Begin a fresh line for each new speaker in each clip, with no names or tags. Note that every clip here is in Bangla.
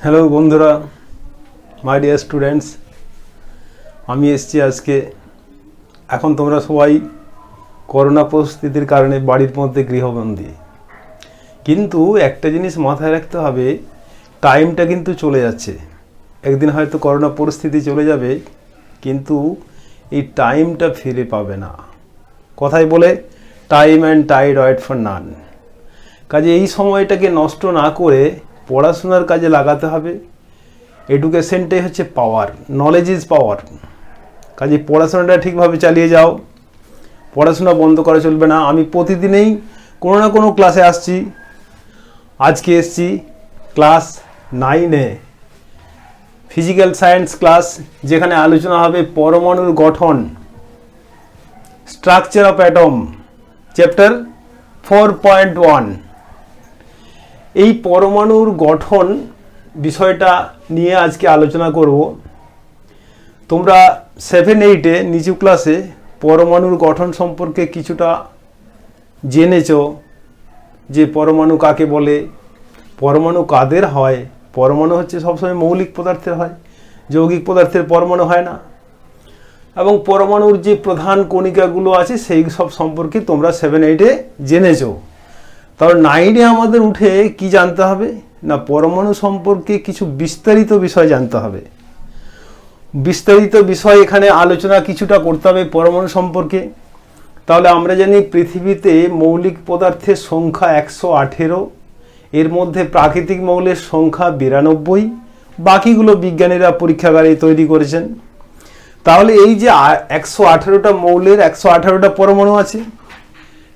হ্যালো বন্ধুরা, মাই ডিয়ার স্টুডেন্টস, আমি এসেছি আজকে। এখন তোমরা সবাই করোনা পরিস্থিতির কারণে বাড়ির মধ্যে গৃহবন্দী, কিন্তু একটা জিনিস মাথায় রাখতে হবে, টাইমটা কিন্তু চলে যাচ্ছে। একদিন হয়তো করোনা পরিস্থিতি চলে যাবে, কিন্তু এই টাইমটা ফিরে পাবে না। কথাই বলে time and tide wait for none. কাজে এই সময়টাকে নষ্ট না করে পড়াশোনার কাজে লাগাতে হবে। এডুকেশনটাই হচ্ছে পাওয়ার, নলেজ ইজ পাওয়ার। কাজে পড়াশোনাটা ঠিকভাবে চালিয়ে যাও, পড়াশোনা বন্ধ করা চলবে না। আমি প্রতিদিনেই কোনো না কোনো ক্লাসে আসছি। আজকে এসছি ক্লাস 9-এ, ফিজিক্যাল সায়েন্স ক্লাস, যেখানে আলোচনা হবে পরমাণুর গঠন, স্ট্রাকচার অফ অ্যাটম, চ্যাপ্টার 4.1। এই পরমাণুর গঠন বিষয়টা নিয়ে আজকে আলোচনা করব। তোমরা 7-8-এ নিচু ক্লাসে পরমাণুর গঠন সম্পর্কে কিছুটা জেনেছো, যে পরমাণু কাকে বলে, পরমাণু কাদের হয়। পরমাণু হচ্ছে সবসময় মৌলিক পদার্থের হয়, যৌগিক পদার্থের পরমাণু হয় না। এবং পরমাণুর যে প্রধান কণিকাগুলো আছে সেই সব সম্পর্কে তোমরা 7-8-এ জেনেছো। তাহলে 9-এ আমাদের উঠে কি জানতে হবে না, পরমাণু সম্পর্কে কিছু বিস্তারিত বিষয় জানতে হবে। বিস্তারিত বিষয় এখানে আলোচনা কিছুটা করতে হবে পরমাণু সম্পর্কে। তাহলে আমরা জানি পৃথিবীতে মৌলিক পদার্থের সংখ্যা 118, এর মধ্যে প্রাকৃতিক মৌলের সংখ্যা 92, বাকিগুলো বিজ্ঞানীরা পরীক্ষাগারে তৈরি করেছেন। তাহলে এই যে 118টা মৌলের 118টা পরমাণু আছে,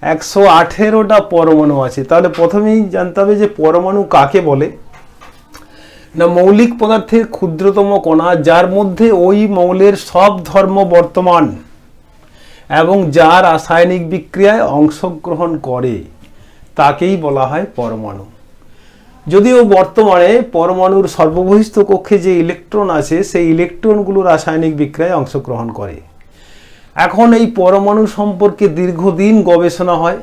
118টা পরমাণু আছে। তাহলে প্রথমেই জানতে হবে যে পরমাণু কাকে বলে না, মৌলিক পদার্থের ক্ষুদ্রতম কণা, যার মধ্যে ওই মৌলের সব ধর্ম বর্তমান এবং যা রাসায়নিক বিক্রিয়ায় অংশগ্রহণ করে তাকেই বলা হয় পরমাণু। যদিও বর্তমানে পরমাণুর সর্ববহিস্থ কক্ষে যে ইলেকট্রন আছে সেই ইলেকট্রনগুলো রাসায়নিক বিক্রিয়ায় অংশগ্রহণ করে। এখন এই পরমাণু সম্পর্কে দীর্ঘদিন গবেষণা হয়।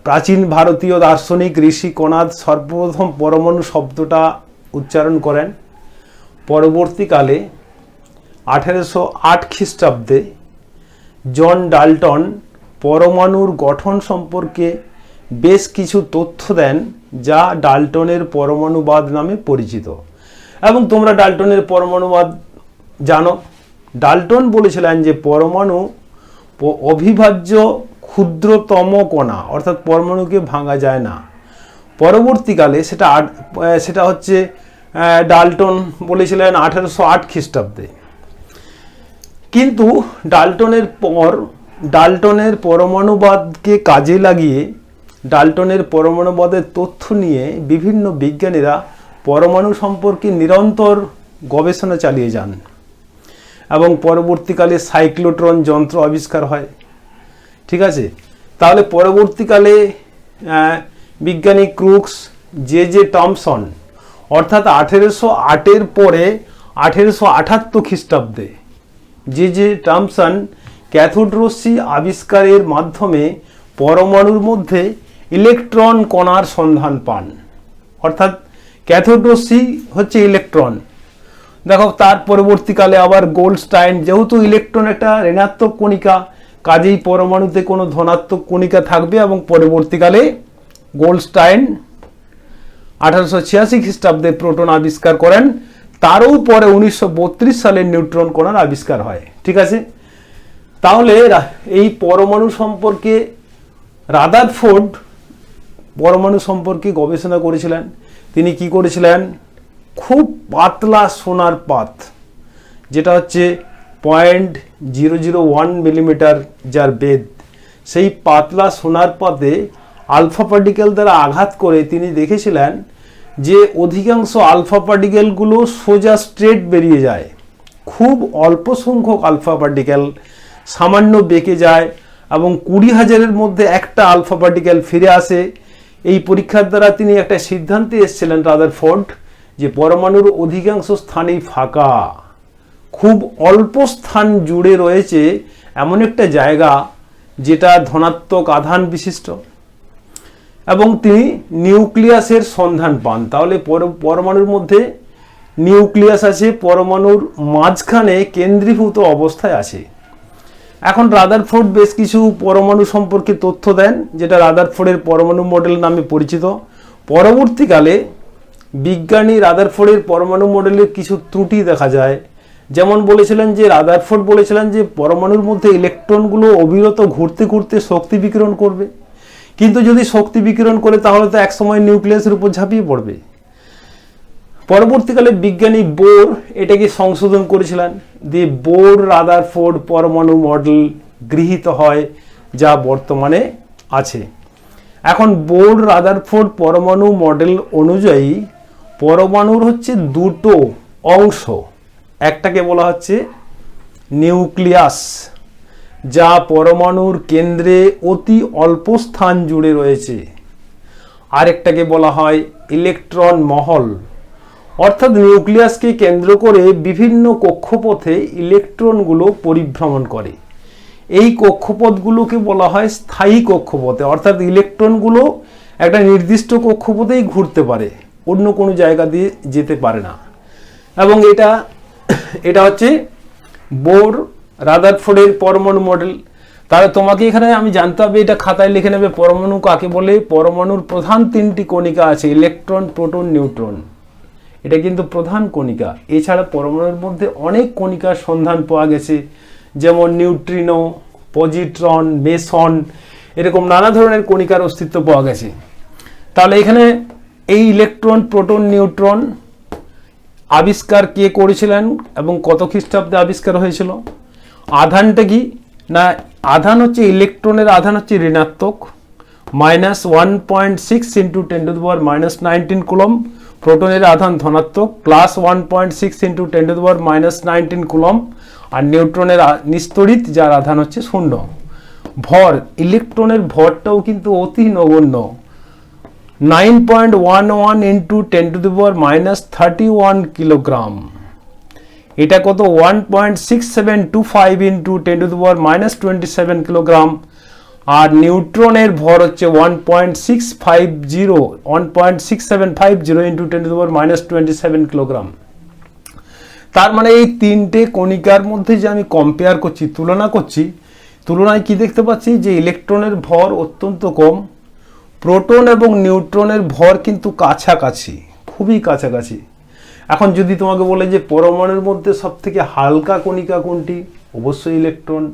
প্রাচীন ভারতীয় দার্শনিক ঋষি কণাদ সর্বপ্রথম পরমাণু শব্দটা উচ্চারণ করেন। পরবর্তীকালে 1808 খ্রিস্টাব্দে জন ডাল্টন পরমাণুর গঠন সম্পর্কে বেশ কিছু তথ্য দেন, যা ডাল্টনের পরমাণুবাদ নামে পরিচিত। এবং তোমরা ডাল্টনের পরমাণুবাদ জানো। ডাল্টন বলেছিলেন যে পরমাণু অবিভাজ্য ক্ষুদ্রতম কণা, অর্থাৎ পরমাণুকে ভাঙা যায় না। পরবর্তীকালে সেটা হচ্ছে ডাল্টন বলেছিলেন 1808 খ্রিস্টাব্দে। কিন্তু ডাল্টনের পর ডাল্টনের পরমাণুবাদকে কাজে লাগিয়ে ডাল্টনের পরমাণুবাদের তথ্য নিয়ে বিভিন্ন বিজ্ঞানীরা পরমাণু সম্পর্কে নিরন্তর গবেষণা চালিয়ে যান। এবং পরবর্তীকালে সাইক্লোট্রন যন্ত্র আবিষ্কার হয়। ঠিক আছে, তাহলে পরবর্তীকালে বিজ্ঞানী ক্রুক্স, জে টমসন, অর্থাৎ 1808-এর পরে 1878 খ্রিস্টাব্দে জে টমসন ক্যাথোড রশ্মি আবিষ্কারের মাধ্যমে পরমাণুর মধ্যে ইলেকট্রন কণার সন্ধান পান। অর্থাৎ ক্যাথোড রশ্মি হচ্ছে ইলেকট্রন। দেখো, তার পরবর্তীকালে আবার গোল্ডস্টাইন, যেহেতু ইলেকট্রন একটা ঋণাত্মক কণিকা, কাজেই পরমাণুতে কোনো ধনাত্মক কণিকা থাকবে। এবং পরবর্তীকালে গোল্ডস্টাইন 1886 খ্রিস্টাব্দে প্রোটন আবিষ্কার করেন। তারও পরে 1932 সালে নিউট্রন কণার আবিষ্কার হয়। ঠিক আছে, তাহলে এই পরমাণু সম্পর্কে রাদারফোর্ড পরমাণু সম্পর্কে গবেষণা করেছিলেন। তিনি কি করেছিলেন, খুব পাতলা সোনার পাত, যেটা হচ্ছে 0.001 মিলিমিটার যার বেদ, সেই পাতলা সোনার পাতে আলফা পার্টিকেল দ্বারা আঘাত করে তিনি দেখেছিলেন যে অধিকাংশ আলফা পার্টিকেলগুলো সোজা স্ট্রেট বেরিয়ে যায়। খুব অল্প সংখ্যক আলফা পার্টিকেল সামান্য বেঁকে যায় এবং 20,000-এর মধ্যে একটা আলফা পার্টিকেল ফিরে আসে। এই পরীক্ষার দ্বারা তিনি একটা সিদ্ধান্তে এসেছিলেন রাদারফোর্ড, যে পরমাণুর অধিকাংশ স্থানেই ফাঁকা, খুব অল্প স্থান জুড়ে রয়েছে এমন একটা জায়গা যেটা ধনাত্মক আধান বিশিষ্ট। এবং তিনি নিউক্লিয়াসের সন্ধান পান। তাহলে পরমাণুর মধ্যে নিউক্লিয়াস আছে, পরমাণুর মাঝখানে কেন্দ্রীভূত অবস্থায় আছে। এখন রাদারফোর্ড বেশ কিছু পরমাণু সম্পর্কে তথ্য দেন, যেটা রাদারফোর্ডের পরমাণু মডেল নামে পরিচিত। পরবর্তীকালে বিজ্ঞানী রাদারফোর্ডের পরমাণু মডেলের কিছু ত্রুটি দেখা যায়। যেমন বলেছিলেন যে রাদারফোর্ড বলেছিলেন যে পরমাণুর মধ্যে ইলেকট্রনগুলো অবিরত ঘুরতে ঘুরতে শক্তি বিকিরণ করবে, কিন্তু যদি শক্তি বিকিরণ করে তাহলে তো একসময় নিউক্লিয়াসের উপর ঝাঁপিয়ে পড়বে। পরবর্তীকালে বিজ্ঞানী বোর এটাকে সংশোধন করেছিলেন, দিয়ে বোর রাদারফোর্ড পরমাণু মডেল গৃহীত হয়, যা বর্তমানে আছে। এখন বোর রাদারফোর্ড পরমাণু মডেল অনুযায়ী পরমাণুর হচ্ছে দুটো অংশ, একটাকে বলা হচ্ছে নিউক্লিয়াস, যা পরমাণুর কেন্দ্রে অতি অল্প স্থান জুড়ে রয়েছে, আরেকটাকে বলা হয় ইলেকট্রন মহল। অর্থাৎ নিউক্লিয়াসকে কেন্দ্র করে বিভিন্ন কক্ষপথে ইলেকট্রনগুলো পরিভ্রমণ করে। এই কক্ষপথগুলোকে বলা হয় স্থায়ী কক্ষপথে, অর্থাৎ ইলেকট্রনগুলো একটা নির্দিষ্ট কক্ষপথেই ঘুরতে পারে, অন্য কোনো জায়গা দিয়ে যেতে পারে না। এবং এটা হচ্ছে বোর রাদারফোর্ডের পরমাণু মডেল। তাহলে তোমাকে এখানে আমি জানতে হবে, এটা খাতায় লিখে নেবে, পরমাণু কাকে বলে। পরমাণুর প্রধান তিনটি কণিকা আছে, ইলেকট্রন, প্রোটন, নিউট্রন। এটা কিন্তু প্রধান কণিকা। এছাড়া পরমাণুর মধ্যে অনেক কণিকার সন্ধান পাওয়া গেছে, যেমন নিউট্রিনো, পজিট্রন, মেসন, এরকম নানা ধরনের কণিকার অস্তিত্ব পাওয়া গেছে। তাহলে এখানে এই ইলেকট্রন, প্রোটন, নিউট্রন আবিষ্কার কে করেছিলেন এবং কত খ্রিস্টাব্দে আবিষ্কার হয়েছিল? আধানটা কি না, আধান হচ্ছে ইলেকট্রনের আধান হচ্ছে ঋণাত্মক -1.6 × 10⁻⁻19 কুলম, প্রোটনের আধান ধনাত্মক +1.6 × 10⁻⁻19 কুলম, আর নিউট্রনের নিস্তড়িত, যার আধান হচ্ছে 0। ভর, ইলেকট্রনের ভরটাও কিন্তু অতি নগণ্য, 9.11 × 10⁻31 কিলোগ্রাম। এটা কত? 1.6725 × 10⁻27 কিলোগ্রাম। আর নিউট্রনের ভর হচ্ছে 1.6750 × 10⁻27 কিলোগ্রাম। তার মানে এই তিনটে কণিকার মধ্যে যে আমি কম্পেয়ার করছি, তুলনা করছি, তুলনায় কি দেখতে পাচ্ছি যে ইলেকট্রনের ভর অত্যন্ত কম, প্রোটন এবং নিউট্রনের ভর কিন্তু কাছাকাছি, খুবই কাছাকাছি। এখন যদি তোমাকে বলে যে পরমাণুর মধ্যে সবথেকে হালকা কণিকা কোনটি? অবশ্যই ইলেকট্রন।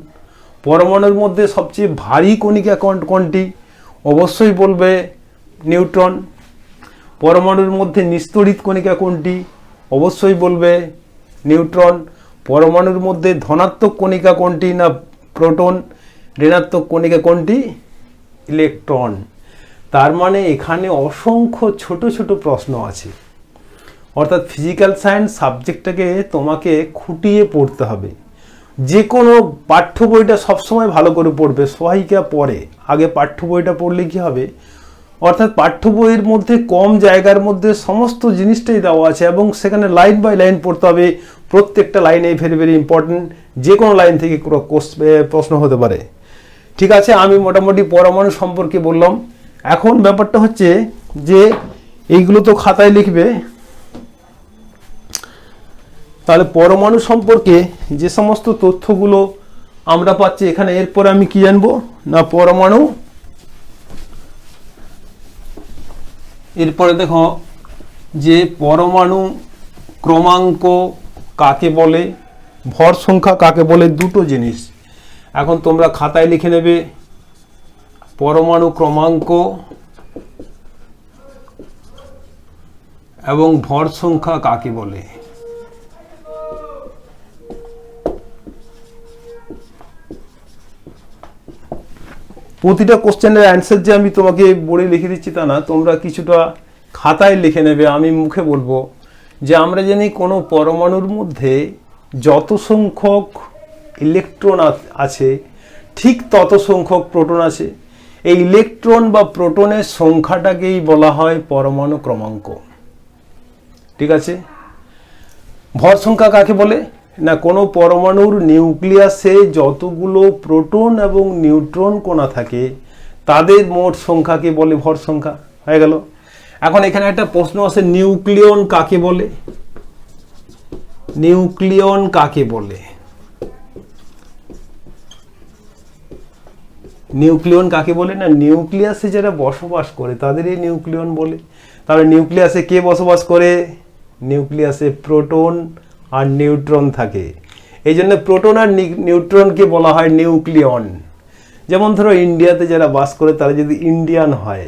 পরমাণুর মধ্যে সবচেয়ে ভারী কণিকা কোনটি? অবশ্যই বলবে নিউট্রন। পরমাণুর মধ্যে নিস্তড়িত কণিকা কোনটি? অবশ্যই বলবে নিউট্রন। পরমাণুর মধ্যে ধনাত্মক কণিকা কোনটি? না প্রোটন। ঋণাত্মক কণিকা কোনটি? ইলেকট্রন। তার মানে এখানে অসংখ্য ছোট ছোট প্রশ্ন আছে। অর্থাৎ ফিজিক্যাল সায়েন্স সাবজেক্টটাকে তোমাকে খুঁটিয়ে পড়তে হবে। যে কোনো পাঠ্য বইটা সবসময় ভালো করে পড়বে, সহায়িকা পরে, আগে পাঠ্য বইটা পড়লে কি হবে, অর্থাৎ পাঠ্য বইয়ের মধ্যে কম জায়গার মধ্যে সমস্ত জিনিসটাই দেওয়া আছে এবং সেখানে লাইন বাই লাইন পড়তে হবে। প্রত্যেকটা লাইনে ভেরি ভেরি ইম্পর্টেন্ট, যে কোনো লাইন থেকে প্রশ্ন হতে পারে। ঠিক আছে, আমি মোটামুটি পরমাণু সম্পর্কে বললাম। এখন ব্যাপারটা হচ্ছে যে এইগুলো তো খাতায় লিখবে, তাহলে পরমাণু সম্পর্কে যে সমস্ত তথ্যগুলো আমরা পাচ্ছি এখানে, এরপরে আমি কি জানবো না পরমাণু, এরপরে দেখো যে পরমাণু ক্রমাঙ্ক কাকে বলে, ভর সংখ্যা কাকে বলে, দুটো জিনিস এখন তোমরা খাতায় লিখে নেবে। পরমাণু ক্রমাঙ্ক এবং ভর সংখ্যা কাকে বলে। প্রতিটা কোশ্চেনের অ্যান্সার যে আমি তোমাকে বোর্ডে লিখে দিচ্ছি তা না, তোমরা কিছুটা খাতায় লিখে নেবে। আমি মুখে বলবো যে আমরা জানি কোনো পরমাণুর মধ্যে যত সংখ্যক ইলেকট্রন আছে ঠিক তত সংখ্যক প্রোটন আছে। এই ইলেকট্রন বা প্রোটনের সংখ্যাটাকেই বলা হয় পরমাণু ক্রমাঙ্ক। ঠিক আছে, ভর সংখ্যা কাকে বলে না কোনো পরমাণুর নিউক্লিয়াসে যতগুলো প্রোটন এবং নিউট্রন কণা থাকে তাদের মোট সংখ্যাকে বলে ভর সংখ্যা। হয়ে গেল। এখন এখানে একটা প্রশ্ন আছে, নিউক্লিয়ন কাকে বলে? নিউক্লিয়ন কাকে বলে? নিউক্লিয়ন কাকে বলে না, নিউক্লিয়াসে যারা বসবাস করে তাদেরই নিউক্লিয়ন বলে। তাহলে নিউক্লিয়াসে কে বসবাস করে? নিউক্লিয়াসে প্রোটন আর নিউট্রন থাকে, এই জন্য প্রোটন আর নিউট্রনকে বলা হয় নিউক্লিয়ন। যেমন ধরো ইন্ডিয়াতে যারা বাস করে তারা যদি ইন্ডিয়ান হয়,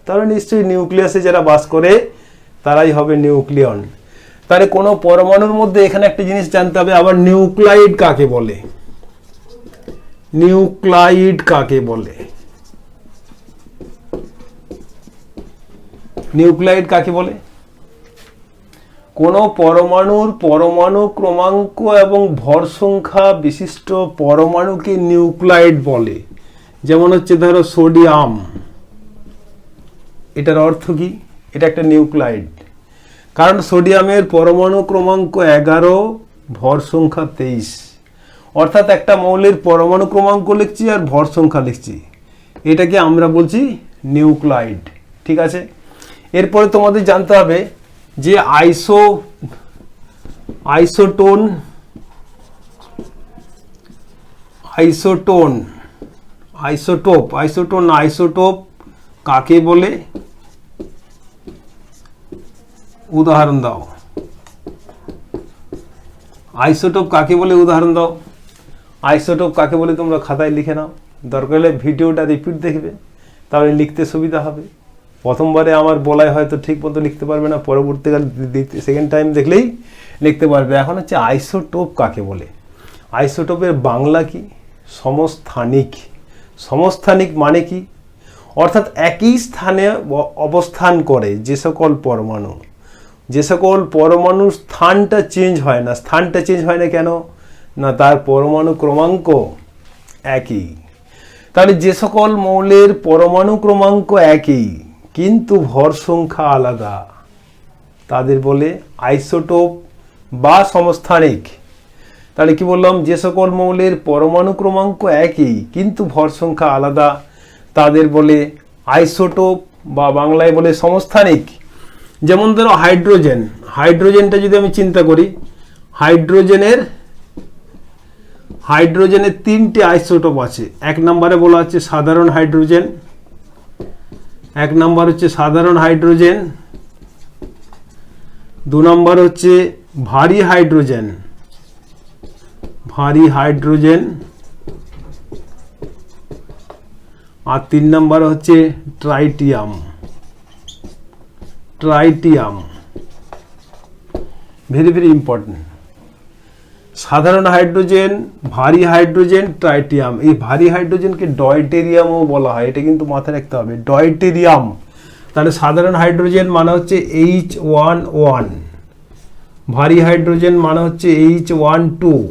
তাহলে নিশ্চয়ই নিউক্লিয়াসে যারা বাস করে তারাই হবে নিউক্লিয়ন। তাহলে কোনো পরমাণুর মধ্যে এখানে একটা জিনিস জানতে হবে, আবার নিউক্লাইড কাকে বলে? নিউক্লাইড কাকে বলে? নিউক্লাইড কাকে বলে? কোন পরমাণুর পরমাণু ক্রমাঙ্ক এবং ভর সংখ্যা বিশিষ্ট পরমাণুকে নিউক্লাইড বলে। যেমন হচ্ছে ধরো সোডিয়াম, এটার অর্থ কি? এটা একটা নিউক্লাইড, কারণ সোডিয়ামের পরমাণু ক্রমাঙ্ক 11, ভর সংখ্যা 23। অর্থাৎ একটা মৌলের পরমাণু ক্রমাঙ্ক লিখছি আর ভর সংখ্যা লিখছি, এটাকে আমরা বলছি নিউক্লাইড। ঠিক আছে। এরপরে তোমাদের জানতে হবে যে আইসোটোপ কাকে বলে? উদাহরণ দাও। আইসোটোপ কাকে বলে উদাহরণ দাও। আইসোটোপ কাকে বলে তোমরা খাতায় লিখে নাও, দরকার হলে ভিডিওটা রিপিট দেখবে, তাহলে লিখতে সুবিধা হবে। প্রথমবারে আমার বলায় হয়তো ঠিক মতো লিখতে পারবে না, পরবর্তীকালে সেকেন্ড টাইম দেখলেই লিখতে পারবে। এখন হচ্ছে আইসোটোপ কাকে বলে। আইসোটোপের বাংলা কি? সমস্থানিক। সমস্থানিক মানে কি? অর্থাৎ একই স্থানে অবস্থান করে যে সকল পরমাণু, যে সকল পরমাণুর স্থানটা চেঞ্জ হয় না। স্থানটা চেঞ্জ হয় না কেন? না, তার পরমাণু ক্রমাঙ্ক একই। তাহলে যে সকল মৌলের পরমাণু ক্রমাঙ্ক একই কিন্তু ভর সংখ্যা আলাদা, তাদের বলে আইসোটোপ বা সমস্থানিক। তাহলে কি বললাম? যে সকল মৌলের পরমাণু ক্রমাঙ্ক একই কিন্তু ভর সংখ্যা আলাদা, তাদের বলে আইসোটোপ বা বাংলায় বলে সমস্থানিক। যেমন ধরো হাইড্রোজেন, হাইড্রোজেনটা যদি আমি চিন্তা করি, হাইড্রোজেনের 3টে আইসোটোপ আছে। এক নম্বরে বলা হচ্ছে সাধারণ হাইড্রোজেন, এক নম্বর হচ্ছে সাধারণ হাইড্রোজেন, 2 নম্বর হচ্ছে ভারী হাইড্রোজেন, আর 3 নম্বর হচ্ছে ট্রাইটিয়াম। Very very important. সাধারণ হাইড্রোজেন, ভারী হাইড্রোজেন, ট্রাইটিয়াম। এই ভারী হাইড্রোজেনকে ডয়টেরিয়ামও বলা হয়, এটা কিন্তু মাথায় রাখতে হবে, ডয়টেরিয়াম। তাহলে সাধারণ হাইড্রোজেন মানে হচ্ছে H11, ভারী হাইড্রোজেন মানে হচ্ছে H12,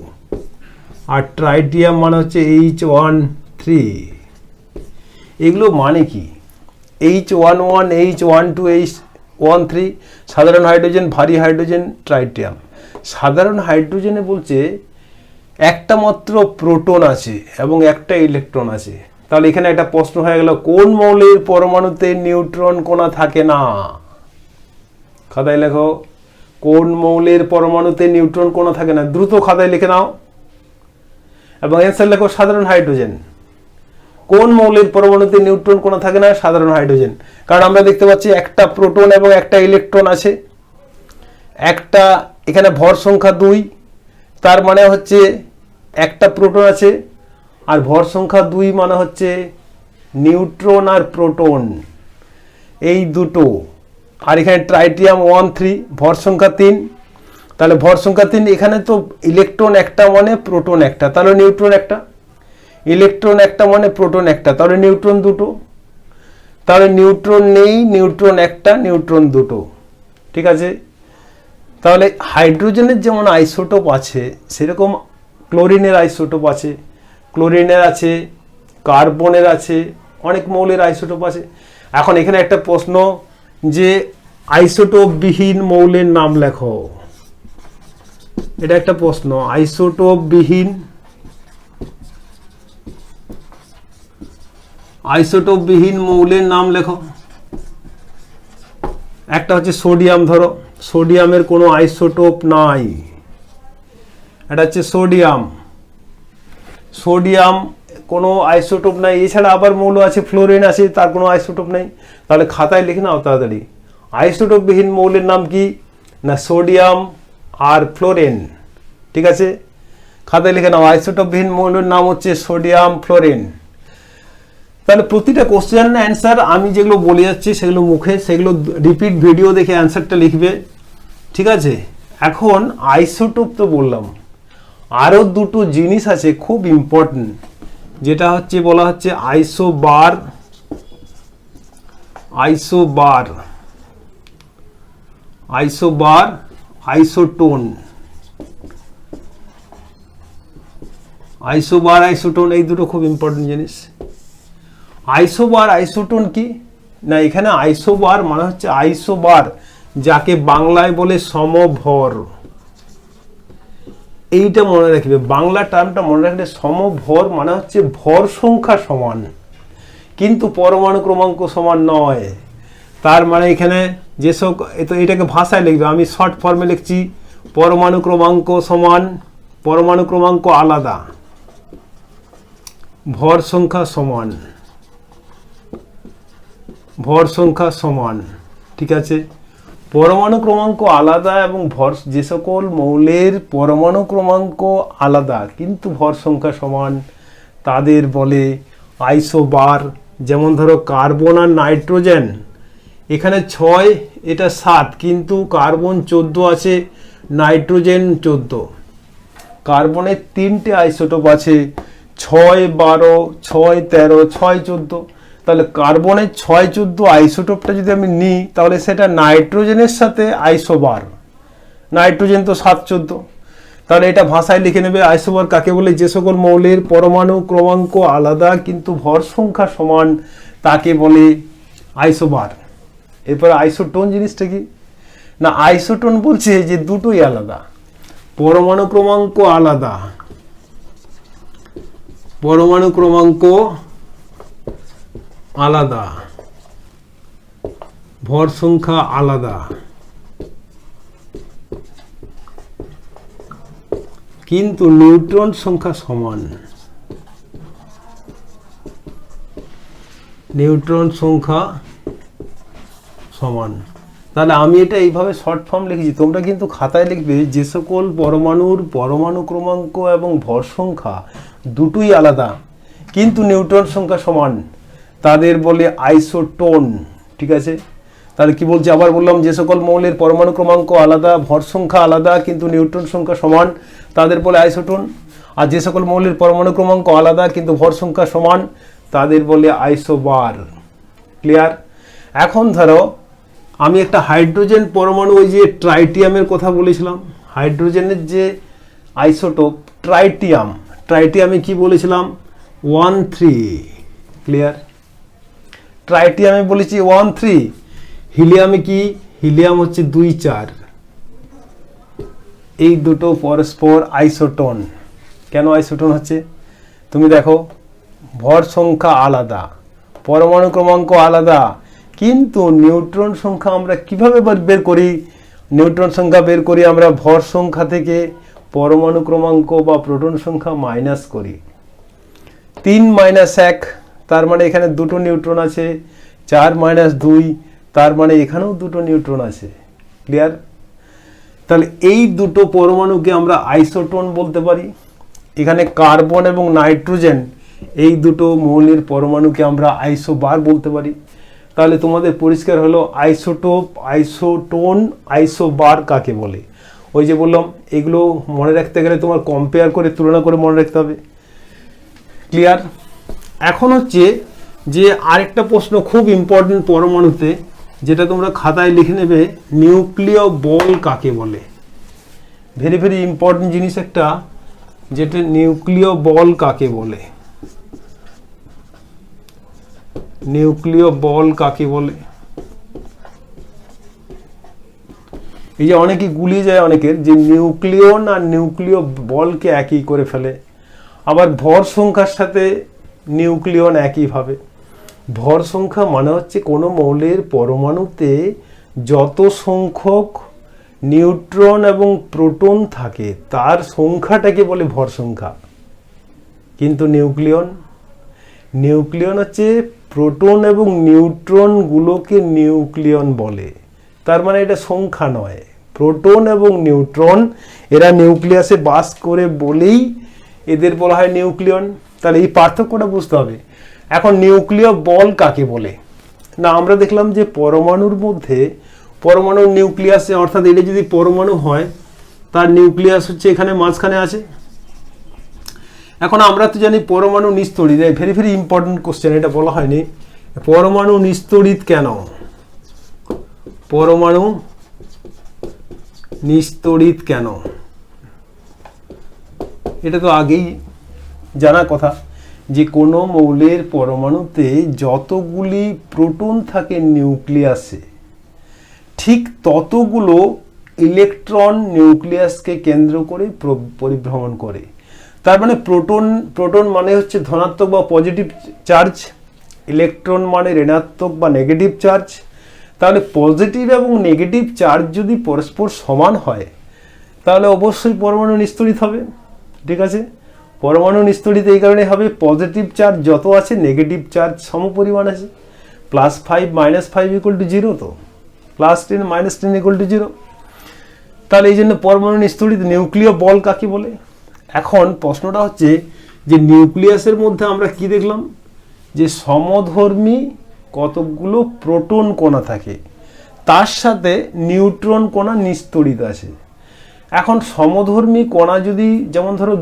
আর ট্রাইটিয়াম মানে হচ্ছে H13। এগুলো মানে কি? H11, H12, H13 সাধারণ হাইড্রোজেন, ভারী হাইড্রোজেন, ট্রাইটিয়াম। সাধারণ হাইড্রোজেনে বলছে একটা মাত্র প্রোটন আছে এবং একটা ইলেকট্রন আছে। তাহলে এখানে একটা প্রশ্ন হয়ে গেল, কোন মৌলের পরমাণুতে নিউট্রন কণা থাকে না? খাতায় লেখো, কোন মৌলের পরমাণুতে নিউট্রন কণা থাকে না। দ্রুত খাতায় লিখে নাও এবং অ্যান্সার লেখো সাধারণ হাইড্রোজেন। কোন মৌলের পরমাণুতে নিউট্রন কণা থাকে না? সাধারণ হাইড্রোজেন। কারণ আমরা দেখতে পাচ্ছি একটা প্রোটন এবং একটা ইলেকট্রন আছে, একটা এখানে ভর সংখ্যা 2, তার মানে হচ্ছে একটা প্রোটন আছে, আর ভর সংখ্যা 2 মানে হচ্ছে নিউট্রন আর প্রোটন, এই দুটো। আর এখানে ট্রাইটিয়াম 1,3, ভর সংখ্যা 3। তাহলে ভর সংখ্যা 3, এখানে তো ইলেকট্রন একটা মানে প্রোটন একটা, তাহলে নিউট্রন একটা। ইলেকট্রন একটা মানে প্রোটন একটা, তাহলে নিউট্রন দুটো। তাহলে নিউট্রন নেই, নিউট্রন একটা, নিউট্রন দুটো। ঠিক আছে। তাহলে হাইড্রোজেনের যেমন আইসোটোপ আছে, সেরকম ক্লোরিনের আইসোটোপ আছে, ক্লোরিনের আছে, কার্বনের আছে, অনেক মৌলের আইসোটোপ আছে। এখন এখানে একটা প্রশ্ন যে আইসোটোপ বিহীন মৌলের নাম লেখো, এটা একটা প্রশ্ন। আইসোটোপ বিহীন আইসোটোপবিহীন মৌলের নাম লেখো। একটা হচ্ছে সোডিয়াম, ধরো সোডিয়ামের কোনো আইসোটোপ নাই, এটা হচ্ছে সোডিয়াম, সোডিয়াম কোনো আইসোটোপ নাই। এছাড়া আবার মৌল আছে ফ্লোরিন আছে, তার কোনো আইসোটোপ নেই। তাহলে খাতায় লিখে নাও তাড়াতাড়ি, আইসোটোপবিহীন মৌলের নাম কি না সোডিয়াম আর ফ্লোরিন। ঠিক আছে, খাতায় লিখে নাও আইসোটোপবিহীন মৌলের নাম হচ্ছে সোডিয়াম ফ্লোরিন। তাহলে প্রতিটা কোশ্চেন অ্যান্সার আমি যেগুলো বলে যাচ্ছি সেগুলো মুখে, সেগুলো রিপিট ভিডিও দেখে অ্যান্সারটা লিখবে। ঠিক আছে, এখন আইসোটোপ তো বললাম, আরও দুটো জিনিস আছে খুব ইম্পর্টেন্ট, যেটা হচ্ছে বলা হচ্ছে isobar, isobar, isobar, isotone. Isobar isotone এই দুটো খুব ইম্পর্টেন্ট জিনিস। আইসোবার আইসোটোন কি না, এখানে আইসোবার মানে হচ্ছে আইসোবার, যাকে বাংলায় বলে সমভর। এইটা মনে রাখবে, বাংলা টার্মটা মনে রাখলে সমভর মানে হচ্ছে ভর সংখ্যা সমান, কিন্তু পরমাণু ক্রমাঙ্ক সমান নয়। তার মানে এখানে যেসব, এটাকে ভাষায় লিখবে, আমি শর্ট ফর্মে লিখছি, পরমাণু ক্রমাঙ্ক সমান পরমাণু ক্রমাঙ্ক আলাদা, ভর সংখ্যা সমান, ভর সংখ্যা সমান। ঠিক আছে, পরমাণু ক্রমাঙ্ক আলাদা এবং ভর, যে সকল মৌলের পরমাণু ক্রমাঙ্ক আলাদা কিন্তু ভর সংখ্যা সমান তাদের বলে আইসোবার। যেমন ধরো কার্বন আর নাইট্রোজেন, এখানে 6 এটা 7, কিন্তু কার্বন 14 আছে, নাইট্রোজেন 14। কার্বনের 3টে আইসোটোপ আছে, 6, 12, 6, 13, 6, 14। তাহলে কার্বনের 6, 14 আইসোটোপটা যদি আমি নিই, তাহলে সেটা নাইট্রোজেনের সাথে আইসোবার। নাইট্রোজেন তো 7, 14। তাহলে এটা ভাষায় লিখে নেবে, আইসোবার কাকে বলে, যে সকল মৌলের পরমাণু ক্রমাঙ্ক আলাদা কিন্তু ভর সংখ্যা সমান তাকে বলে আইসোবার। এরপরে আইসোটোন জিনিসটা কি না, আইসোটোন বলছে যে দুটোই আলাদা, পরমাণু ক্রমাঙ্ক আলাদা, পরমাণু ক্রমাঙ্ক আলাদা, ভর সংখ্যা আলাদা, কিন্তু নিউট্রন সংখ্যা সমান। নিউট্রন সংখ্যা সমান। তাহলে আমি এটা এইভাবে শর্ট ফর্ম লিখেছি, তোমরা কিন্তু খাতায় লিখবে, যে সকল পরমাণুর পরমাণু ক্রমাঙ্ক এবং ভর সংখ্যা দুটোই আলাদা কিন্তু নিউট্রন সংখ্যা সমান তাদের বলে আইসোটোন। ঠিক আছে, তাহলে কি বলছি আবার বললাম, যে সকল মৌলের পরমাণু ক্রমাঙ্ক আলাদা, ভর সংখ্যা আলাদা কিন্তু নিউট্রন সংখ্যা সমান তাদের বলে আইসোটোন। আর যে সকল মৌলের পরমাণু ক্রমাঙ্ক আলাদা কিন্তু ভর সংখ্যা সমান তাদের বলে আইসোবার। ক্লিয়ার? এখন ধরো আমি একটা হাইড্রোজেন পরমাণু, ওই যে ট্রাইটিয়ামের কথা বলেছিলাম, হাইড্রোজেনের যে আইসোটোপ ট্রাইটিয়াম, ট্রাইটিয়ামে কি বলেছিলাম 1,3। ক্লিয়ার? ট্রাইটিয়ামে বলেছি 1,3। হিলিয়ামে কি, হিলিয়াম হচ্ছে 2,4। এই দুটো পরস্পর আইসোটোন। কেন আইসোটোন হচ্ছে, তুমি দেখো, ভর সংখ্যা আলাদা, পরমাণু ক্রমাঙ্ক আলাদা, কিন্তু নিউট্রন সংখ্যা আমরা কিভাবে বের করি, নিউট্রন সংখ্যা বের করি আমরা ভর সংখ্যা থেকে পরমাণু ক্রমাঙ্ক বা প্রোটন সংখ্যা মাইনাস করি। 3 - 1, তার মানে এখানে দুটো নিউট্রন আছে। 4 - 2, তার মানে এখানেও দুটো নিউট্রন আছে। ক্লিয়ার? তাহলে এই দুটো পরমাণুকে আমরা আইসোটোন বলতে পারি। এখানে কার্বন এবং নাইট্রোজেন, এই দুটো মৌলের পরমাণুকে আমরা আইসোবার বলতে পারি। তাহলে তোমাদের পরিষ্কার হলো আইসোটোপ, আইসোটোন, আইসোবার কাকে বলে। ওই যে বললাম, এগুলো মনে রাখতে গেলে তোমার কম্পেয়ার করে, তুলনা করে মনে রাখতে হবে। ক্লিয়ার? এখন হচ্ছে যে আরেকটা প্রশ্ন খুব ইম্পর্টেন্ট পরমাণুতে, যেটা তোমরা খাতায় লিখে নেবে, নিউক্লিয় বল কাকে বলে। ভেরি ভেরি ইম্পর্টেন্ট জিনিস একটা, যেটা নিউক্লিয় বল কাকে বলে। নিউক্লিয় বল কাকে বলে, এই যে অনেকে গুলিয়ে যায় অনেকের, যে নিউক্লিয়ন আর নিউক্লিয় বলকে একই করে ফেলে, আবার ভর সংখ্যার সাথে নিউক্লিয়ন একইভাবে। ভর সংখ্যা মানে হচ্ছে কোনো মৌলের পরমাণুতে যত সংখ্যক নিউট্রন এবং প্রোটন থাকে তার সংখ্যাটাকে বলে ভর সংখ্যা। কিন্তু নিউক্লিয়ন হচ্ছে প্রোটন এবং নিউট্রনগুলোকে নিউক্লিয়ন বলে, তার মানে এটা সংখ্যা নয়। প্রোটন এবং নিউট্রন এরা নিউক্লিয়াসে বাস করে বলেই এদের বলা হয় নিউক্লিয়ন। তাহলে এই পার্থক্যটা বুঝতে হবে। এখন নিউক্লিয় বল কাকে বলে? না, আমরা দেখলাম যে পরমাণুর মধ্যে, পরমাণুর নিউক্লিয়াসে, অর্থাৎ এটা যদি পরমাণু হয় তার নিউক্লিয়াস হচ্ছে এখানে মাঝখানে আছে। এখন আমরা তো জানি পরমাণু নিস্তড়িত, ভেরি ভেরি ইম্পর্টেন্ট কোশ্চেন, এটা বলা হয়নি। পরমাণু নিস্তড়িত কেন? পরমাণু নিস্তড়িত কেন? এটা তো আগেই জানা কথা যে কোনো মৌলের পরমাণুতে যতগুলি প্রোটন থাকে নিউক্লিয়াসে, ঠিক ততগুলো ইলেকট্রন নিউক্লিয়াসকে কেন্দ্র করে পরিভ্রমণ করে। তার মানে প্রোটন মানে হচ্ছে ধনাত্মক বা পজিটিভ চার্জ, ইলেকট্রন মানে ঋণাত্মক বা নেগেটিভ চার্জ। তাহলে পজিটিভ এবং নেগেটিভ চার্জ যদি পরস্পর সমান হয় তাহলে অবশ্যই পরমাণু নিস্তড়িত হবে। ঠিক আছে, পরমাণু নিস্তড়িত এই কারণে হবে পজিটিভ চার্জ যত আছে নেগেটিভ চার্জ সমপরিমাণ আছে। +5 -5 = 0, তো +10 -10 = 0। তাহলে এই জন্য পরমাণু নিস্তড়িত। নিউক্লিয় বল কাকে বলে? এখন প্রশ্নটা হচ্ছে যে নিউক্লিয়াসের মধ্যে আমরা কি দেখলাম, যে সমধর্মী কতগুলো প্রোটন কণা থাকে, তার সাথে নিউট্রন কণা নিস্তড়িত আছে। এখন সমধর্মী কণা যদি, যেমন ধরো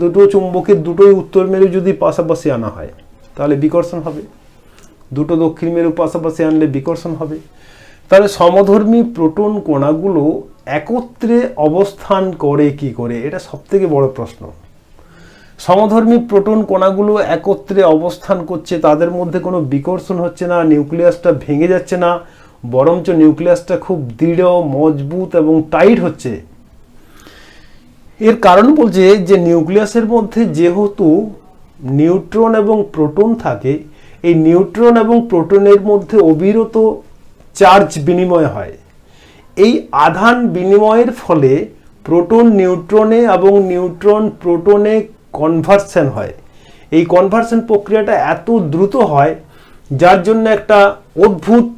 দুটো চুম্বকের দুটোই উত্তর মেরু যদি পাশাপাশি আনা হয় তাহলে বিকর্ষণ হবে, দুটো দক্ষিণ মেরু পাশাপাশি আনলে বিকর্ষণ হবে। তাহলে সমধর্মী প্রোটন কণাগুলো একত্রে অবস্থান করে কি করে? এটা সবথেকে বড় প্রশ্ন। সমধর্মী প্রোটন কণাগুলো একত্রে অবস্থান করছে, তাদের মধ্যে কোনো বিকর্ষণ হচ্ছে না, নিউক্লিয়াসটা ভেঙে যাচ্ছে না, বরঞ্চ নিউক্লিয়াসটা খুব দৃঢ়, মজবুত এবং টাইট হচ্ছে। এর কারণ বলছে যে নিউক্লিয়াসের মধ্যে যেহেতু নিউট্রন এবং প্রোটন থাকে, এই নিউট্রন এবং প্রোটনের মধ্যে অবিরত চার্জ বিনিময় হয়। এই আধান বিনিময়ের ফলে প্রোটন নিউট্রনে এবং নিউট্রন প্রোটনে কনভার্সন হয়। এই কনভার্সন প্রক্রিয়াটা এত দ্রুত হয় যার জন্য একটা অদ্ভুত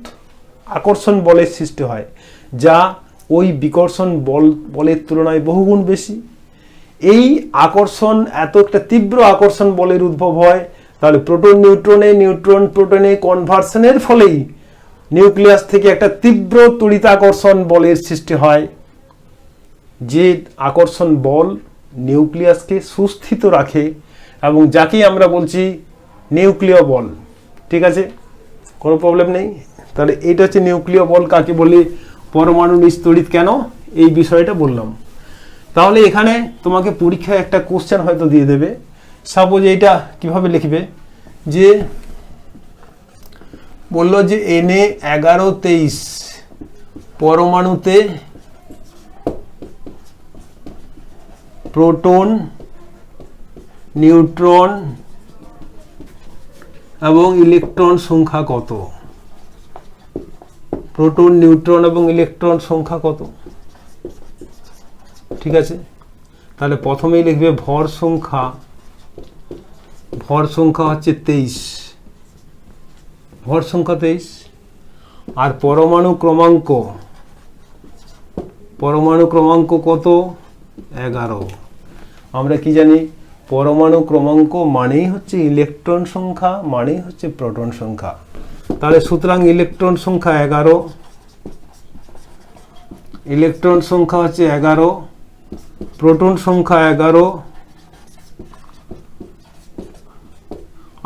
আকর্ষণ বলের সৃষ্টি হয়, যা ওই বিকর্ষণ বলের তুলনায় বহুগুণ বেশি। এই আকর্ষণ, এত একটা তীব্র আকর্ষণ বলের উদ্ভব হয়, তাহলে প্রোটন নিউট্রনে, নিউট্রন প্রোটনে কনভার্সনের ফলেই নিউক্লিয়াস থেকে একটা তীব্র তড়িতাকর্ষণ বলের সৃষ্টি হয়, যে আকর্ষণ বল নিউক্লিয়াসকে সুস্থিত রাখে এবং যাকে আমরা বলছি নিউক্লিয় বল। ঠিক আছে, কোনো প্রবলেম নেই। তাহলে এইটা হচ্ছে নিউক্লিয় বল কাকে বলি, পরমাণু নিস্তড়িত কেন, এই বিষয়টা বললাম। তাহলে এখানে তোমাকে পরীক্ষায় একটা কোশ্চেন হয়তো দিয়ে দেবে। সাপোজ এইটা কিভাবে লিখবে, যে বলল যে Na1123 পরমাণুতে প্রোটন, নিউট্রন এবং ইলেকট্রন সংখ্যা কত? প্রোটন, নিউট্রন এবং ইলেকট্রন সংখ্যা কত? ঠিক আছে, তাহলে প্রথমেই লিখবে ভর সংখ্যা। ভর সংখ্যা হচ্ছে 23, ভর সংখ্যা 23। আর পরমাণু ক্রমাঙ্ক, পরমাণু ক্রমাঙ্ক কত? 11। আমরা কি জানি, পরমাণু ক্রমাঙ্ক মানেই হচ্ছে ইলেকট্রন সংখ্যা, মানেই হচ্ছে প্রোটন সংখ্যা। তাহলে সুতরাং ইলেকট্রন সংখ্যা 11, ইলেকট্রন সংখ্যা হচ্ছে 11, প্রোটন সংখ্যা 11,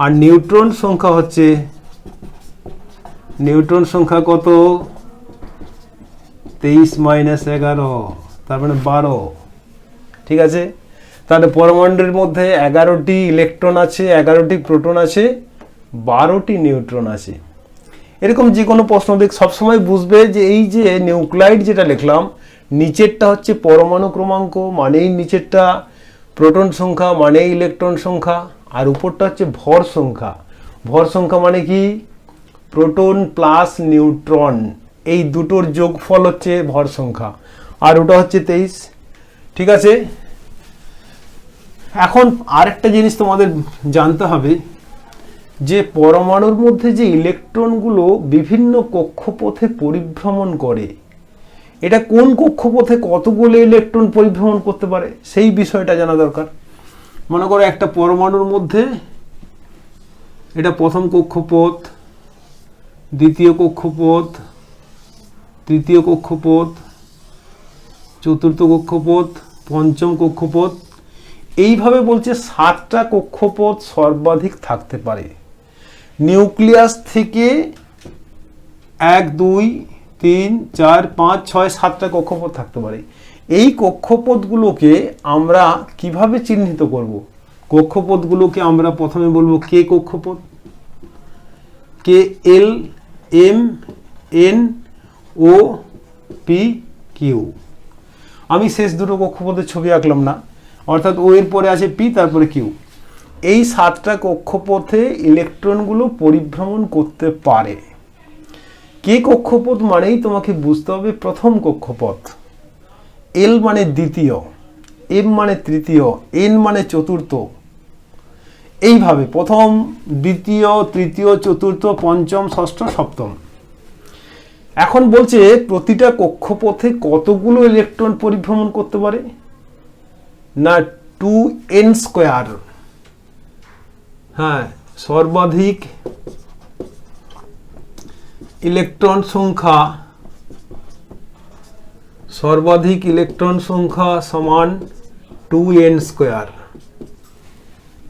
আর নিউট্রন সংখ্যা হচ্ছে, নিউট্রন সংখ্যা কত? 23 - 11, তার মানে 12। ঠিক আছে, তাহলে পরমাণুর মধ্যে 11টি ইলেকট্রন আছে, 11টি প্রোটন আছে, 12টি নিউট্রন আছে। এরকম যে কোনো প্রশ্ন দেখ সবসময় বুঝবে যে এই যে নিউক্লাইড যেটা লিখলাম, নিচেরটা হচ্ছে পরমাণু ক্রমাঙ্ক, মানেই নিচেরটা প্রোটন সংখ্যা, মানেই ইলেকট্রন সংখ্যা, আর উপরটা হচ্ছে ভর সংখ্যা, ভর সংখ্যা মানে কি? প্রোটন প্লাস নিউট্রন, এই দুটোর যোগফল হচ্ছে ভর সংখ্যা, আর ওটা হচ্ছে 23। ঠিক আছে, এখন আরেকটা জিনিস তোমাদের জানতে হবে যে পরমাণুর মধ্যে যে ইলেকট্রনগুলো বিভিন্ন কক্ষপথে পরিভ্রমণ করে, এটা কোন কক্ষপথে কতগুলো ইলেকট্রন পরিভ্রমণ করতে পারে সেই বিষয়টা জানা দরকার। মনে করো একটা পরমাণুর মধ্যে এটা প্রথম কক্ষপথ, দ্বিতীয় কক্ষপথ, তৃতীয় কক্ষপথ, চতুর্থ কক্ষপথ, পঞ্চম কক্ষপথ, এইভাবে বলছে 7টা কক্ষপথ সর্বাধিক থাকতে পারে। নিউক্লিয়াস থেকে 1 2 3 4 5 6 7টা কক্ষপথ থাকতে পারে। এই কক্ষপথগুলোকে আমরা কিভাবে চিহ্নিত করব? কক্ষপথগুলোকে আমরা প্রথমে বলবো কে কক্ষপথ, কে, এল, এম, এন, ও, পি, কিউ। আমি শেষ দুটো কক্ষপথের ছবি আঁকলাম না, অর্থাৎ ও এর পরে আছে পি, তারপরে কিউ। এই 7টা কক্ষপথে ইলেকট্রনগুলো পরিভ্রমণ করতে পারে। কে কক্ষপথ মানেই তোমাকে বুঝতে হবে প্রথম কক্ষপথ, এল মানে দ্বিতীয়, এম মানে তৃতীয়, এন মানে চতুর্থ, এইভাবে প্রথম, দ্বিতীয়, তৃতীয়, চতুর্থ, পঞ্চম, ষষ্ঠ, সপ্তম। এখন বলছে প্রতিটা কক্ষপথে কতগুলো ইলেকট্রন পরিভ্রমণ করতে পারে না 2n²। হ্যাঁ, সর্বাধিক ইলেকট্রন সংখ্যা সমান 2n²।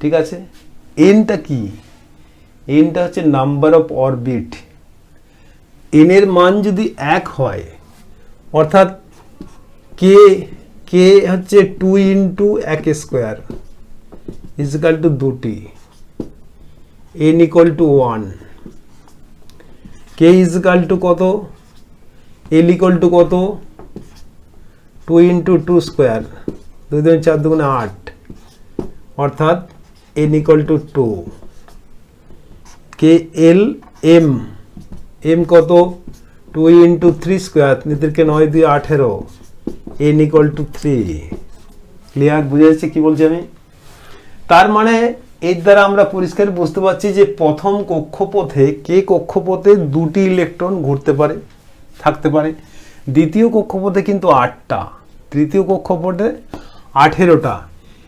ঠিক আছে, এনটা কি? এনটা হচ্ছে নাম্বার অফ অরবিট। এন এর মান যদি 1 হয়, অর্থাৎ কে হচ্ছে 2 × 1² ইকুয়াল টু 2টি, n = 1, কে ইকুয়াল টু কত, এল ইকুয়াল টু কত, 2 × 2² 2 × 4 = 8, অর্থাৎ n = 2। কে, এল, এম, এম কত, 2 × 3², 9 2 18, n = 3। ক্লিয়ার? বুঝে যাচ্ছে কি বলছি আমি? তার মানে এর দ্বারা আমরা পরিষ্কার বুঝতে পারছি যে প্রথম কক্ষপথে, কে কক্ষপথে 2টি ইলেকট্রন ঘুরতে পারে, থাকতে পারে। দ্বিতীয় কক্ষপথে কিন্তু 8টা, তৃতীয় কক্ষপথে 18টা।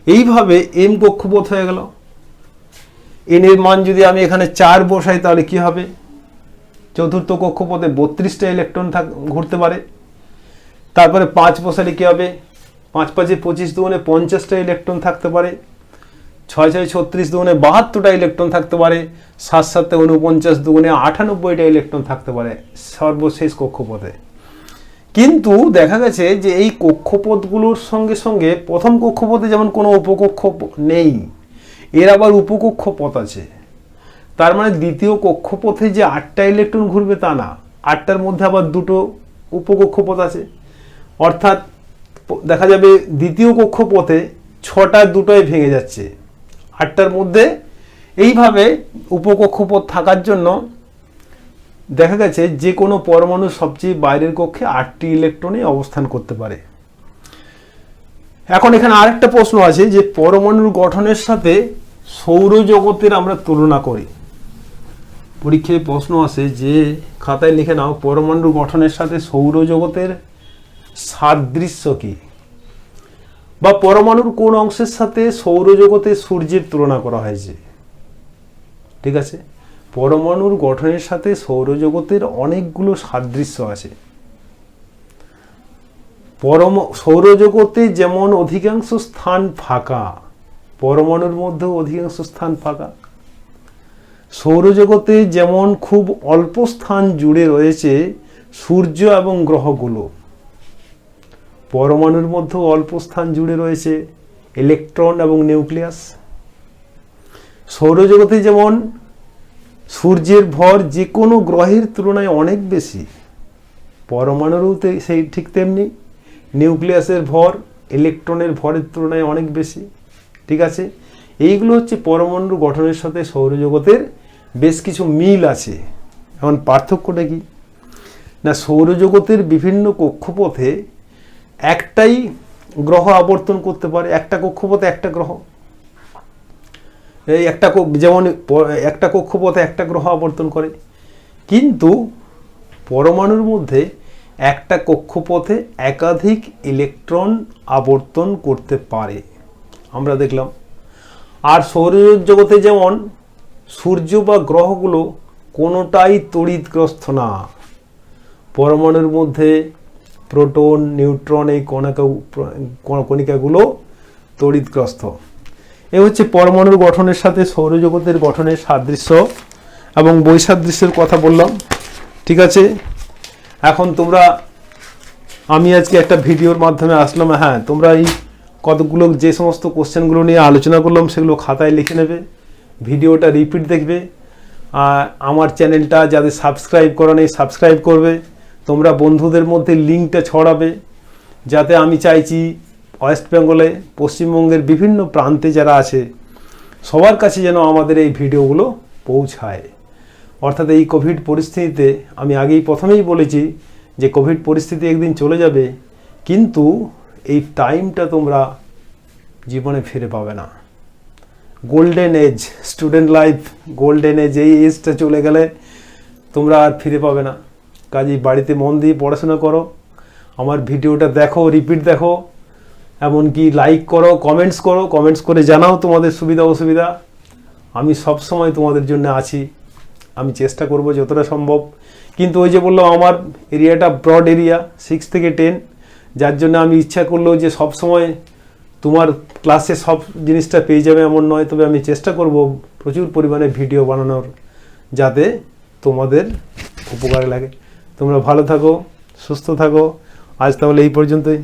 এইভাবে এম কক্ষপথ হয়ে গেল। এন এর মান যদি আমি এখানে 4 বসাই তাহলে কি হবে? চতুর্থ কক্ষপথে 32টা ইলেকট্রন ঘুরতে পারে। তারপরে 5 বসালে কি হবে? 5 5 25 দুগুণে 50টা ইলেকট্রন থাকতে পারে। 6 6 36 দুগুণে 72টা ইলেকট্রন থাকতে পারে। 7 7 49 দুগুণে 98টা ইলেকট্রন থাকতে পারে সর্বশেষ কক্ষপথে। কিন্তু দেখা গেছে যে এই কক্ষপথগুলোর সঙ্গে সঙ্গে প্রথম কক্ষপথে যেমন কোনো উপকক্ষ নেই, এর আবার উপকক্ষপথ আছে। তার মানে দ্বিতীয় কক্ষপথে যে 8টা ইলেকট্রন ঘুরবে তা না, 8টার মধ্যে আবার 2টো উপকক্ষপথ আছে। অর্থাৎ দেখা যাবে দ্বিতীয় কক্ষপথে 6টা 2টোয় ভেঙে যাচ্ছে 8টার মধ্যে। এইভাবে উপকক্ষপথ থাকার জন্য দেখা গেছে যে কোনো পরমাণু সবচেয়ে বাইরের কক্ষে 8টি ইলেকট্রনে অবস্থান করতে পারে। এখন এখানে আরেকটা প্রশ্ন আছে যে পরমাণুর গঠনের সাথে সৌরজগতের আমরা তুলনা করি। পরীক্ষায় প্রশ্ন আসে যে খাতায় লিখে নাও পরমাণুর গঠনের সাথে সৌরজগতের সাদৃশ্য কি, বা পরমাণুর কোন অংশের সাথে সৌরজগতে সূর্যের তুলনা করা হয়েছে। ঠিক আছে, পরমাণুর গঠনের সাথে সৌরজগতের অনেকগুলো সাদৃশ্য আছে। সৌরজগতে যেমন অধিকাংশ স্থান ফাঁকা, পরমাণুর মধ্যেও অধিকাংশ স্থান ফাঁকা। সৌরজগতে যেমন খুব অল্প স্থান জুড়ে রয়েছে সূর্য এবং গ্রহগুলো, পরমাণুর মধ্যেও অল্প স্থান জুড়ে রয়েছে ইলেকট্রন এবং নিউক্লিয়াস। সৌরজগতে যেমন সূর্যের ভর যে কোনো গ্রহের তুলনায় অনেক বেশি, পরমাণুরও সেই ঠিক তেমনি নিউক্লিয়াসের ভর ইলেকট্রনের ভরের তুলনায় অনেক বেশি। ঠিক আছে, এইগুলো হচ্ছে পরমাণুর গঠনের সাথে সৌরজগতের বেশ কিছু মিল আছে। এখন পার্থক্যটা কি না, সৌরজগতের বিভিন্ন কক্ষপথে একটাই গ্রহ আবর্তন করতে পারে, একটা কক্ষপথে একটা গ্রহ, এই একটা যেমন একটা কক্ষপথে একটা গ্রহ আবর্তন করে, কিন্তু পরমাণুর মধ্যে একটা কক্ষপথে একাধিক ইলেকট্রন আবর্তন করতে পারে, আমরা দেখলাম। আর সৌরজগতে যেমন সূর্য বা গ্রহগুলো কোনোটাই তড়িৎগ্রস্ত না, পরমাণুর মধ্যে প্রোটন, নিউট্রন, এই কণিকাগুলো তড়িৎগ্রস্ত। এ হচ্ছে পরমাণুর গঠনের সাথে সৌরজগতের গঠনের সাদৃশ্য এবং বৈসাদৃশ্যের কথা বললাম। ঠিক আছে, এখন তোমরা, আমি আজকে একটা ভিডিওর মাধ্যমে আসলাম, হ্যাঁ তোমরা এই কতগুলো যে সমস্ত কোশ্চেনগুলো নিয়ে আলোচনা করলাম সেগুলো খাতায় লিখে নেবে, ভিডিওটা রিপিট দেখবে, আর আমার চ্যানেলটা যাদের সাবস্ক্রাইব করা নেই সাবস্ক্রাইব করবে, তোমরা বন্ধুদের মধ্যে লিঙ্কটা ছড়াবে, যাতে আমি চাইছি ওয়েস্ট বেঙ্গলে, পশ্চিমবঙ্গের বিভিন্ন প্রান্তে যারা আছে সবার কাছে যেন আমাদের এই ভিডিওগুলো পৌঁছায়। অর্থাৎ এই কোভিড পরিস্থিতিতে আমি আগেই প্রথমেই বলেছি যে কোভিড পরিস্থিতি একদিন চলে যাবে, কিন্তু এই টাইমটা তোমরা জীবনে ফিরে পাবে না। Golden age, student life golden age, এই এজটা চলে গেলে তোমরা আর ফিরে পাবে না। কাজেই বাড়িতে মন দিয়ে পড়াশোনা করো, আমার ভিডিওটা দেখো, রিপিট দেখো, এমনকি লাইক করো, কমেন্টস করে জানাও তোমাদের সুবিধা অসুবিধা। আমি সব সময় তোমাদের জন্য আছি, আমি চেষ্টা করব যতটা সম্ভব। কিন্তু ওই যে বললাম, আমার এরিয়াটা ব্রড এরিয়া, 6 থেকে 10, যার জন্য আমি ইচ্ছা করলেও যে সব সময় তোমার ক্লাসে সব জিনিসটা পেয়ে যাবে এমন নয়, তবে আমি চেষ্টা করব প্রচুর পরিমাণে ভিডিও বানানোর, যাতে তোমাদের উপকারে লাগে। তোমরা ভালো থাকো, সুস্থ থাকো। আজ তাহলে এই পর্যন্তই।